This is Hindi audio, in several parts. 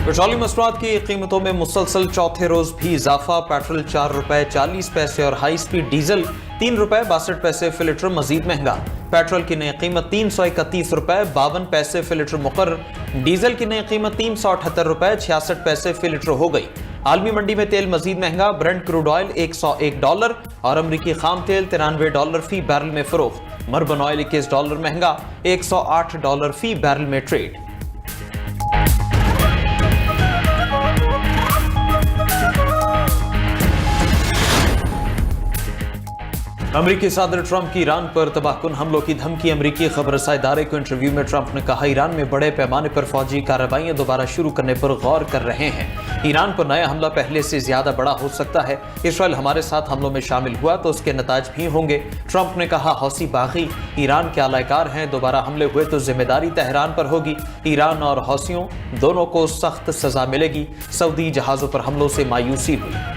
पेट्रोलियम मसनूआत की कीमतों में मुसलसल चौथे रोज भी इजाफा। पेट्रोल 4 रुपए 40 पैसे और हाई स्पीड डीजल 3 रुपए 62 पैसे फी लीटर मजीद महंगा। पेट्रोल की नई कीमत 331 रुपए 52 पैसे फी लीटर मुकर्रर। डीजल की नई कीमत 378 रुपए 66 पैसे फी लीटर हो गई। आलमी मंडी में तेल मजीद महंगा। ब्रेंट क्रूड ऑयल $101 और अमरीकी खाम तेल $93 फी बैरल में फरोख्त। मर्बन ऑयल $21 महंगा, $108 फी बैरल में ट्रेड। अमरीकी सदर ट्रंप की ईरान पर तबाहकुन हमलों की धमकी। अमरीकी खबरसां इदारे को इंटरव्यू में ट्रंप ने कहा, ईरान में बड़े पैमाने पर फौजी कार्रवाइयां दोबारा शुरू करने पर गौर कर रहे हैं। ईरान पर नया हमला पहले से ज्यादा बड़ा हो सकता है। इसराइल हमारे साथ हमलों में शामिल हुआ तो उसके नताज भी होंगे। ट्रंप ने कहा, हौसी बागी ईरान के आलाकार हैं, दोबारा हमले हुए तो जिम्मेदारी तेहरान पर होगी। ईरान और हौसियों दोनों को सख्त सजा मिलेगी। सऊदी जहाजों पर हमलों से मायूसी हुई।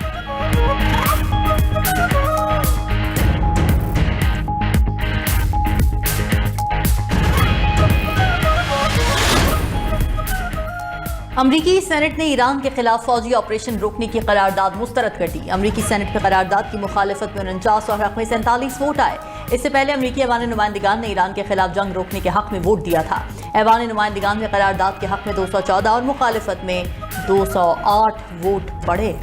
अमरीकी सेनेट ने ईरान के खिलाफ फौजी ऑपरेशन रोकने की करारदाद मुस्तरद कर दी। अमरीकी सेनेट में करारदाद की मुखालिफत में 49 और हक में 47 वोट आए। इससे पहले अमरीकी ऐवान नुमाइंदगान ने ईरान के खिलाफ जंग रोकने के हक में वोट दिया था। ऐवान नुमाइंदगान में करारदाद के हक में 214 और मुखालिफत में 208 वोट पड़े।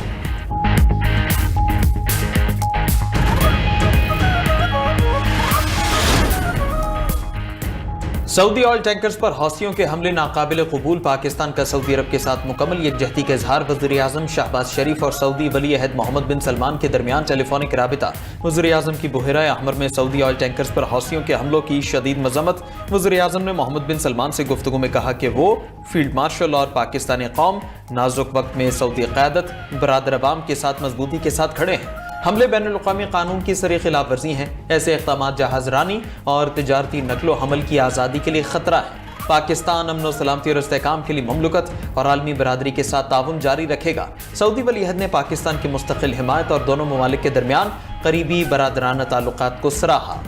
सऊदी ऑयल टैंकर्स पर हौसियों के हमले नाकाबिल कबूल। पाकिस्तान का सऊदी अरब के साथ मुकम्मल यकजहती का इजहार। वज़ीर आज़म शहबाज शरीफ और सऊदी वली अहद मोहम्मद बिन सलमान के दरमियान टेलीफोनिक राबिता। वज़ीर आज़म की बुहरा अहमर में सऊदी ऑयल टैंकर्स पर हौसियों के हमलों की शदीद मजम्मत। वज़ीर आज़म ने मोहम्मद बिन सलमान से गुफ्तगू में कहा कि वो फील्ड मार्शल और पाकिस्तानी कौम नाजुक वक्त में सऊदी क़यादत बरादर अवाम के साथ मजबूती के साथ खड़े हैं। हमले बैनुल-अक़वामी कानून की सरी खिलाफ वर्जी हैं। ऐसे इक़दामात जहाज़रानी और तिजारती नकलो हमल की आज़ादी के लिए खतरा है। पाकिस्तान अमन व सलामती और इस्तेहकाम के लिए ममलकत और आलमी बरादरी के साथ ताउन जारी रखेगा। सऊदी वली अहद ने पाकिस्तान की मुस्तकिल हिमायत और दोनों ममालिक के दरमियान करीबी बरादराना ताल्लुकात को सराहा।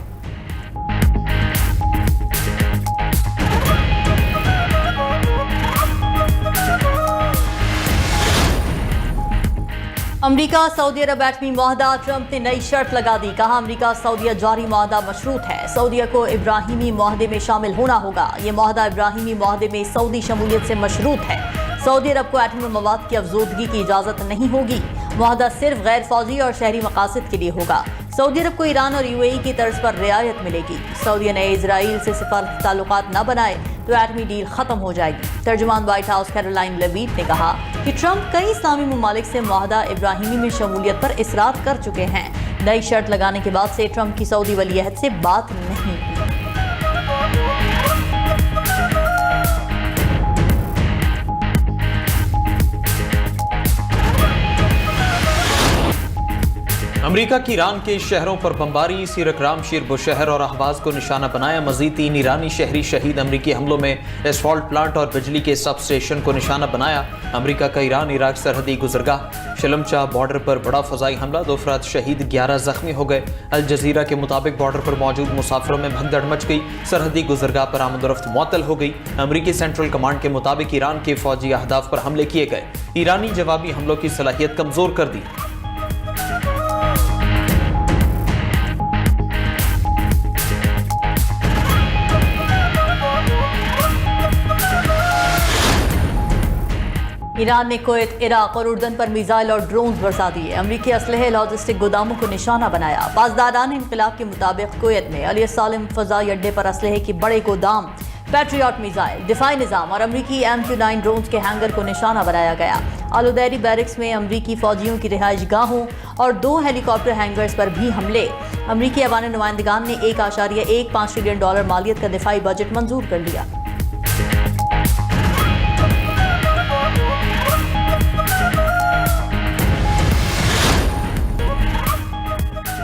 अमरीका सऊदी अरब एटमी मुआहदा। ट्रंप ने नई शर्त लगा दी। कहा, अमरीका सऊदीया जारी मुआहदा मशरूत है। सऊदीया को इब्राहिमी मुआहदे में शामिल होना होगा। ये मुआहदा इब्राहिमी मुआहदे में सऊदी शमूलियत से मशरूत है। सऊदी अरब को एटमी मवाद की अफजोदगी की इजाज़त नहीं होगी। मुआहदा सिर्फ गैर फौजी और शहरी मकासद के लिए होगा। सऊदी अरब को ईरान और यूएई की तर्ज पर रियायत मिलेगी। सऊदी ने इजराइल से सिफारती ताल्लुकात न बनाए तो एटमी डील खत्म हो जाएगी। तर्जुमान व्हाइट हाउस कैरोलाइन लेविट ने कहा कि ट्रंप कई इस्लामी ममालिक से मुआहदा इब्राहिमी में शमूलियत पर इसरार कर चुके हैं। नई शर्त लगाने के बाद से ट्रंप की सऊदी वली अहद से बात नहीं हुई। अमरीका की ईरान के शहरों पर बमबारी। सीरक रामशीर बुशहर और अहवाज को निशाना बनाया। मजीद 3 ईरानी शहरी शहीद। अमरीकी हमलों में एसफॉल्ट प्लांट और बिजली के सब स्टेशन को निशाना बनाया। अमरीका का ईरान इराक सरहदी गुजरगाह शलमचा बॉर्डर पर बड़ा फजाई हमला। 2 अफराद शहीद, 11 जख्मी हो गए। अल जजीरा के मुताबिक बॉर्डर पर मौजूद मुसाफिरों में भगदड़ मच गई। सरहदी गुजरगाह पर आमदोरफ्त मुअत्तल हो गई। अमरीकी सेंट्रल कमांड के मुताबिक ईरान के फौजी अहदाफ पर हमले किए गए। ईरानी जवाबी हमलों की सलाहियत कमजोर कर दी। ईरान ने कुवैत, इराक और उर्दन पर मिसाइल और ड्रोन्स बरसा दिए। अमरीकी असलहे लॉजिस्टिक गोदामों को निशाना बनाया। पासदारान इंक़िलाब के मुताबिक कुवैत में अली सालिम फ़ज़ाई अड्डे पर असलहे के बड़े गोदाम, पैट्रियट मिसाइल, दिफाई निज़ाम और अमरीकी MQ-9 ड्रोन्स के हैंगर को निशाना बनाया गया। आलुदैरी बैरिक्स में अमरीकी फौजियों की रिहाइश गाहों और 2 हेलीकॉप्टर हैंगर्स पर भी हमले। अमरीकी ऐवान नुमाइंदगान ने $1.15 ट्रिलियन मालियत का दिफाई बजट मंजूर कर लिया।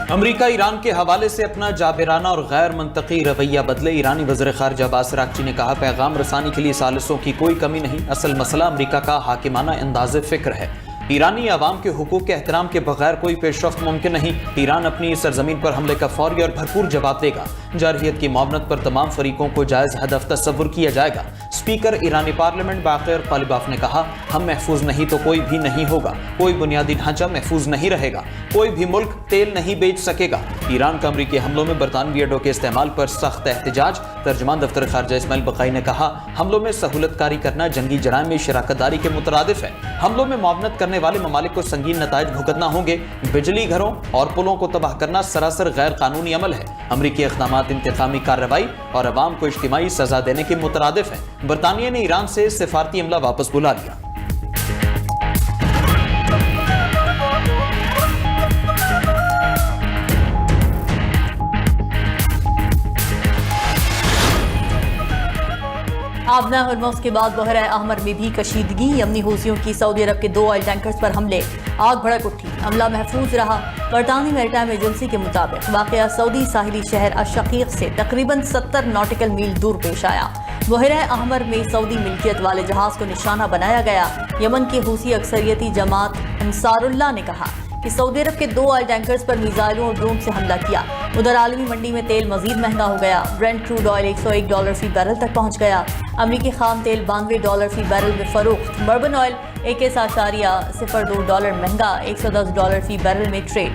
अमरीका ईरान के हवाले से अपना जाबिराना और गैर मंतकी रवैया बदले। ईरानी वज़ीर ख़ारिजा अब्बास अराग़ची ने कहा, पैगाम रसानी के लिए सालिसों की कोई कमी नहीं। असल मसला अमरीका का हाकिमाना अंदाज़े फ़िक्र है। ईरानी अवाम के हुकूक के एहतराम के बगैर कोई पेशरफ्त मुमकिन नहीं। ईरान अपनी सरजमीन पर हमले का फौरी और भरपूर जवाब देगा। जारहियत की मामनत पर तमाम फरीकों को जायज हदफ तस्वुर किया जाएगा। स्पीकर ईरानी पार्लियामेंट बाक़िर कालिबाफ ने कहा, हम महफूज नहीं तो कोई भी नहीं होगा। कोई बुनियादी ढांचा महफूज नहीं रहेगा। कोई भी मुल्क तेल नहीं बेच सकेगा। ईरान का अमरीकी हमलों में बरतानवी अड्डों के इस्तेमाल पर सख्त एहतजाज। तर्जमान दफ्तर खारजा इस्माइल बकाई ने कहा, हमलों में सहूलतकारी करना जंगी जराइम में शराकतदारी के मुतरादिफ है। हमलों में मुआवनत करने वाले ममालिक को संगीन नताइज भुगतना होंगे। बिजली घरों और पुलों को तबाह करना सरासर गैर कानूनी अमल है। अमरीकी इक़दामात इंतकामी कार्रवाई और अवाम को इज्तिमाई सजा देने के मुतरादिफ है। बरतानिया ने ईरान से सिफारती अमला वापस बुला लिया। आबना हरमुज़ के बाद बहरा अहमर में भी कशीदगी। यमनी हूसियों की सऊदी अरब के 2 ऑयल टैंकर्स पर हमले, आग भड़क उठी। हमला महफूज रहा। बरतानी मैरीटाइम एजेंसी के मुताबिक वाक़या सऊदी साहिली शहर अशकीक से तकरीबन 70 नॉटिकल मील दूर पेश आया। बहरा अहमर में सऊदी मिल्कियत वाले जहाज को निशाना बनाया गया। यमन की हूसी अक्सरियती जमात अंसारुल्लाह ने कहा कि सऊदी अरब के 2 ऑयल टैंकर्स पर मिसाइलों और ड्रोन से हमला किया। उधर आलमी मंडी में तेल मजीद महंगा हो गया। ब्रेंट क्रूड ऑयल $101 फी बैरल तक पहुंच गया। अमरीकी खाम तेल $92 फी बैरल में फरोख्त। बर्बन ऑयल $1.02 महंगा, $110 फी बैरल में ट्रेड।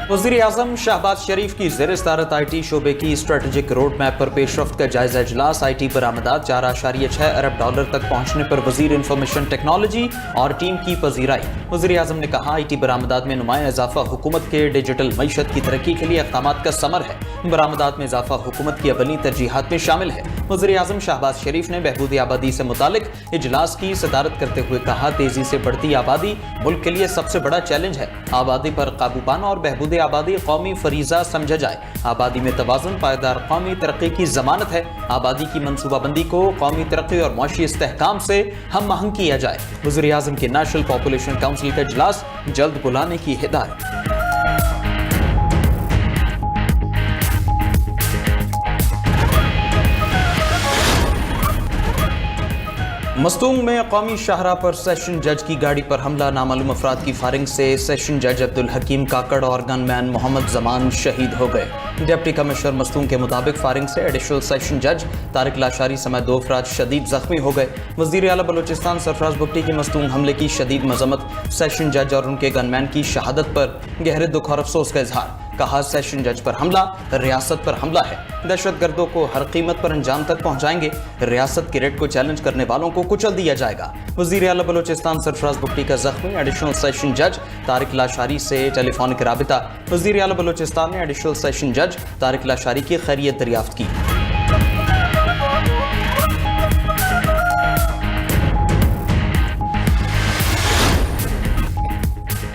वज़ीर आज़म शहबाज शरीफ की ज़ेर सदारत IT शोबे की स्ट्रेटेजिक रोड मैप पर पेशरफ्त का जायजा इजलास। IT बरामदात $4.6 अरब तक पहुंचने पर वज़ीर इंफॉर्मेशन टेक्नोलॉजी और टीम की पजीराई। वज़ीर आज़म ने कहा, IT बरामदात में नुमाया इजाफा हुकूमत के डिजिटल मईशत की तरक्की के लिए इक़दामात का समर है। बरामदात में इजाफा हुकूमत की अवली तरजीहात में शामिल है। वज़ीर आज़म शहबाज शरीफ ने बहबूद आबादी से मुतालिक इजलास की सदारत करते हुए कहा, तेजी से बढ़ती आबादी मुल्क के लिए सबसे बड़ा चैलेंज है। आबादी पर काबू पाना और बहबूद आबादी कौमी फरीजा समझा जाए। आबादी में तवाज़ुन पायदार कौमी तरक्की की जमानत है। आबादी की मनसूबाबंदी को कौमी तरक्की और मुआशी इस्तेहकाम से हम आहंग किया जाए। वज़ीर आज़म की नेशनल पॉपुलेशन काउंसिल का इजलास जल्द बुलाने की हिदायत। मस्तूंग में कौमी शाहरा पर सेशन जज की गाड़ी पर हमला। नामालूम अफराद की फायरिंग से सेशन जज अब्दुल हकीम काकड़ और गनमैन मोहम्मद जमान शहीद हो गए। डिप्टी कमिश्नर मस्तूंग के मुताबिक फायरिंग से एडिशनल सेशन जज तारिक लाशारी समेत 2 अफराद शदीद जख्मी हो गए। वज़ीर आला बलूचिस्तान सरफराज भुट्टी की मस्तूंग हमले की शदीद मजम्मत। सेशन जज और उनके गनमैन की शहादत पर गहरे दुख और अफसोस का इजहार। कहा, सेशन जज पर हमला रियासत पर हमला है। दहशतगर्दों को हर कीमत पर अंजाम तक पहुंचाएंगे। रियासत के रेट को चैलेंज करने वालों को कुचल दिया जाएगा। वज़ीर आला बलूचिस्तान सरफराज भुट्टी का जख्मी एडिशनल सेशन जज तारिक लाशारी से टेलीफोनिक राबिता। वज़ीर आला बलूचिस्तान ने एडिशनल सेशन जज तारिक लाशारी की खैरियत दरियाफ्त की।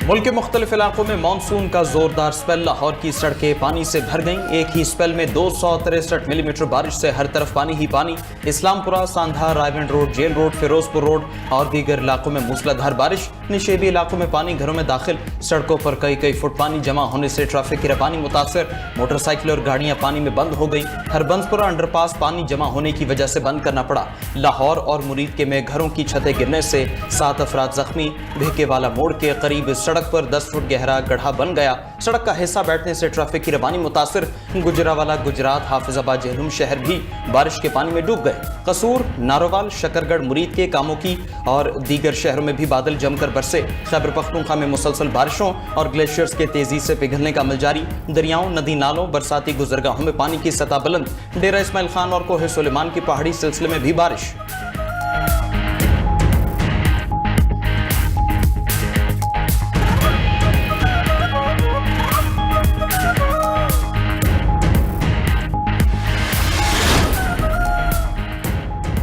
मुल्क के मुख्तलिफ इलाकों में मानसून का जोरदार स्पेल। लाहौर की सड़कें पानी से भर गईं। एक ही स्पेल में 263 मिलीमीटर बारिश से हर तरफ पानी ही पानी। Islampura, Sandha, Raiganj road, jail road, Ferozepur road और दीगर इलाकों में मूसलाधार बारिश। निशेबी इलाकों में पानी घरों में दाखिल। सड़कों पर कई फुट पानी जमा होने से ट्रैफिक की रवानी मुतासर। मोटरसाइकिल और गाड़ियां पानी में बंद हो गई। हरबंसपुरा अंडरपास पानी जमा होने की वजह से बंद करना पड़ा। लाहौर और मुरीद में घरों की छतें गिरने से 7 अफराद जख्मी। भिकेवाला मोड़ के करीब सड़क पर 10 फुट गहरा गड्ढा बन गया। सड़क का हिस्सा बैठने से ट्रैफिक की रवानी मुतासर। गुजरावाला, गुजरात, हाफिजाबाद, जहलुम शहर भी बारिश के पानी में डूब गए। कसूर, नारोवाल, शकरगढ़, मुरीद के कामों की और दीगर शहरों में भी बादल जमकर बरसे। खैबर पख्तूनख्वा में मुसलसल बारिशों और ग्लेशियर्स के तेजी से पिघलने का अमल जारी। दरियाओं, नदी नालों, बरसाती गुजरगाहों में पानी की सतह बुलंद। डेरा इस्माइल खान और कोहे सुलेमान की पहाड़ी सिलसिले में भी बारिश।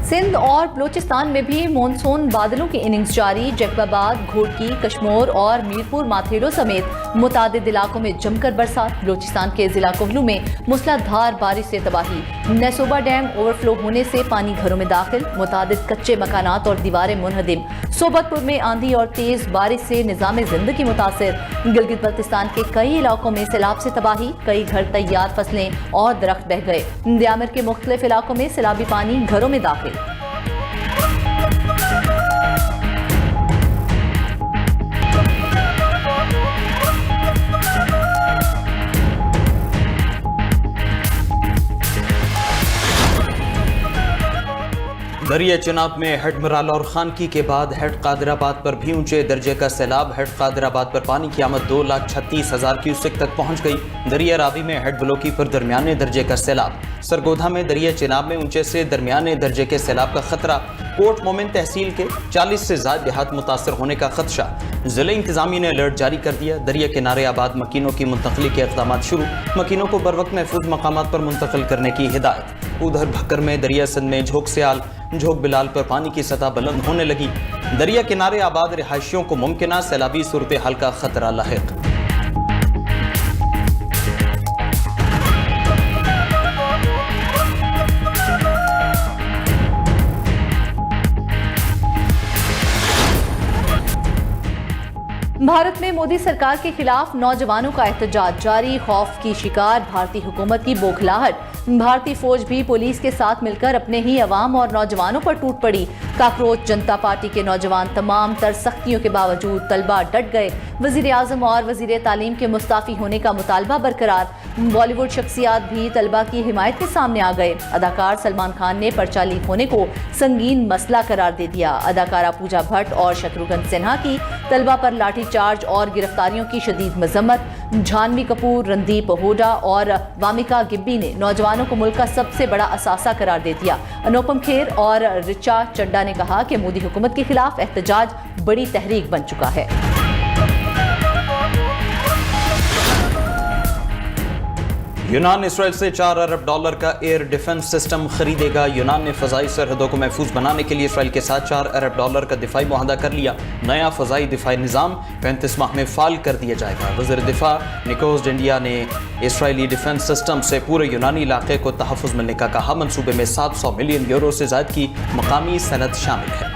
सिंध और बलूचिस्तान में भी मानसून बादलों की इनिंग्स जारी। जैकबाबाद, घोटकी, कश्मोर और मीरपुर माथेरो समेत मुतादिद इलाकों में जमकर बरसात। बलूचिस्तान के जिला कोहलू में मूसलाधार बारिश से तबाही। नेसोबा डैम ओवरफ्लो होने से पानी घरों में दाखिल। मुतादिद कच्चे मकानात और दीवारें मुनहदिम। सोबतपुर में आंधी और तेज बारिश से निजाम जिंदगी मुतासिर। गिलगित बल्तिस्तान के कई इलाकों में सैलाब से तबाही। कई घर, तैयार फसलें और दरख्त बह गए। दियामिर के मुख्तलिफ इलाकों में सैलाबी पानी घरों में दाखिल। दरिया चिनाब में हेड मिराल और खानकी के बाद हेड कादराबाद पर भी ऊंचे दर्जे का सैलाब। हेड कादराबाद पर पानी की आमद 2,36,000 क्यूसेक तक पहुंच गई। दरिया रावी में हेड बलोकी पर दरमियाने दर्जे का सैलाब। सरगोधा में दरिया चिनाब में ऊंचे से दरमियाने दर्जे के सैलाब का खतरा। कोट मोमिन तहसील के 40 से ज्यादा देहात मुतासर होने का खदशा। जिले इंतजामी ने अलर्ट जारी कर दिया। दरिया किनारे आबाद मकीनों की मुंतकली के इक़दाम शुरू। मकीनों को बरवक्त महफूज मकामात पर मुंतकिल करने की हिदायत। उधर भक्कर में दरिया सिंध में झोंक सियाल, झोंक बिलाल पर पानी की सतह बुलंद होने लगी। दरिया किनारे आबाद रिहायशियों को मुमकिना सैलाबी सूरत हाल का खतरा लाहिक। भारत में मोदी सरकार के खिलाफ नौजवानों का एहतजाज जारी। खौफ की शिकार भारतीय हुकूमत की बौखलाहट। भारतीय फौज भी पुलिस के साथ मिलकर अपने ही अवाम और नौजवानों पर टूट पड़ी। काकरोच जनता पार्टी के नौजवान तमाम तर सख्तियों के बावजूद तलबा डट गए। वजीर आजम और वजीर तालीम के मुस्ताफी होने का मुतालबा बरकरार। बॉलीवुड शख्सियात भी तलबा की हिमायत में सामने आ गए। अदाकार सलमान खान ने पर्चा लीक होने को संगीन मसला करार दे दिया। अदाकारा पूजा भट्ट और शत्रुघ्न सिन्हा की तलबा पर लाठीचार्ज और गिरफ्तारियों की शदीद मजम्मत। जानवी कपूर, रणदीप हुड्डा और वामिका गिब्बी ने नौजवानों को मुल्क का सबसे बड़ा असासा करार दे दिया। अनुपम खेर और रिचा चड्डा ने कहा कि मोदी हुकूमत के खिलाफ एहतजाज बड़ी तहरीक बन चुका है। यूनान इसराइल से $4 अरब का एयर डिफेंस सिस्टम खरीदेगा। यूनान ने फ़ज़ाई सरहदों को महफूज बनाने के लिए इसराइल के साथ $4 अरब का दिफाई मुआहदा कर लिया। नया फ़ज़ाई दिफाई निज़ाम 35 माह में फ़ाल कर दिया जाएगा। वज़ीर दिफा निकोस इंडिया ने इसराइली डिफेंस सिस्टम से पूरे यूनानी इलाके को तहफ़्फ़ुज़ मिलने का कहा। मनसूबे में 700 मिलियन यूरो से ज़ायद की मकामी सनद शामिल है।